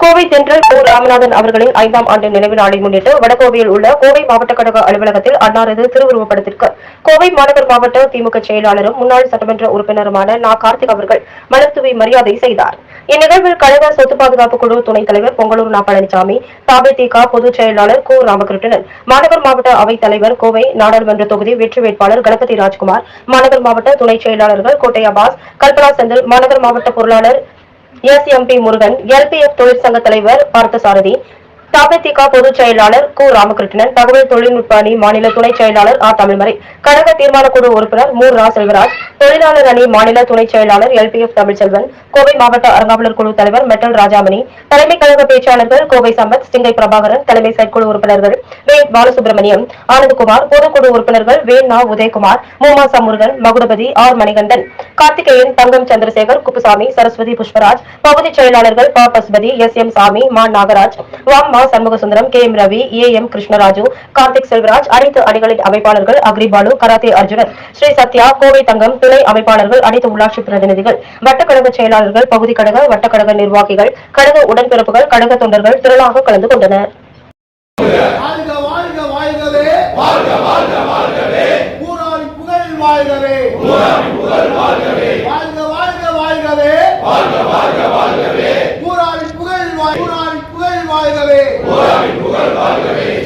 கோவை தென்றல் கோ ராமநாதன் அவர்களின் 5ஆம் ஆண்டு நினைவு நாளை முன்னிட்டு வடகோவையில் உள்ள கோவை மாவட்ட கழக அலுவலகத்தில் அன்னாரது திருவுருவப்படத்திற்கு கோவை மாநகர் மாவட்ட திமுக செயலாளரும் முன்னாள் சட்டமன்ற உறுப்பினருமான நா. கார்த்திக் அவர்கள் மலர்தூவி மரியாதை செய்தார். இந்நிகழ்வில் கழக சொத்து பாதுகாப்பு குழு துணைத் தலைவர் பொங்கலூர் நா. பழனிசாமி, தபேதிக பொதுச் செயலாளர் கு. ராமகிருஷ்ணன், மாநகர் மாவட்ட அவைத் தலைவர், கோவை நாடாளுமன்ற தொகுதி வெற்றி வேட்பாளர் கணபதி ராஜ்குமார், மாநகர் மாவட்ட துணை செயலாளர்கள் கோட்டை அப்பாஸ், கல்பனா செந்தில், மாநகர் மாவட்ட பொருளாளர் எஸ்.எம்.பி. முருகன், எல்.பி.எஃப். தொழிற்சங்க தலைவர் பார்த்தசாரதி, தபேதிக பொதுச் செயலாளர் கு. ராமகிருஷ்ணன், தகவல் தொழில்நுட்ப அணி மாநில துணை செயலாளர் ஆ. தமிழ்மறை, கழக தீர்மான குழு உறுப்பினர் மு. ரா. செல்வராஜ், தொழிலாளர் அணி மாநில துணை செயலாளர் எல்.பி.எஃப். தமிழ்செல்வன், கோவை மாவட்ட அறங்காவலர் குழு தலைவர் மெட்டல் ராஜாமணி, தலைமை கழக பேச்சாளர்கள் கோவை சம்பத், சிங்கை பிரபாகரன், தலைமை செயற்குழு உறுப்பினர்கள் வே. பாலசுப்ரமணியம், ஆனந்தகுமார், பொதுக்குழு உறுப்பினர்கள் வே. நா. உதயகுமார், மு. முருகன், மகுடபதி, ஆர். மணிகண்டன், கார்த்திகேயன், தங்கம் சந்திரசேகர், குப்புசாமி, சரஸ்வதி புஷ்பராஜ், பகுதி செயலாளர்கள் ப. பசுபதி, எஸ்.எம். சாமி, மா. நாகராஜ், வாம். Shanmugasundaram, K. M. Ravi, A M. Krishnaraju, Karthik Selvaraj, அனைத்து அணிகளின் அமைப்பாளர்கள் அக்ரிபாலு, கராத்தே அர்ஜுனன், ஸ்ரீ சத்யா, கோவை தங்கம், துணை அமைப்பாளர்கள், அனைத்து உள்ளாட்சி பிரதிநிதிகள், வட்டக்கழக செயலாளர்கள், பகுதி கழக, வட்டக்கழக நிர்வாகிகள், கழக உடன்பிறப்புகள், கழக தொண்டர்கள் திரளாக கலந்து கொண்டனர். வாழ்கவே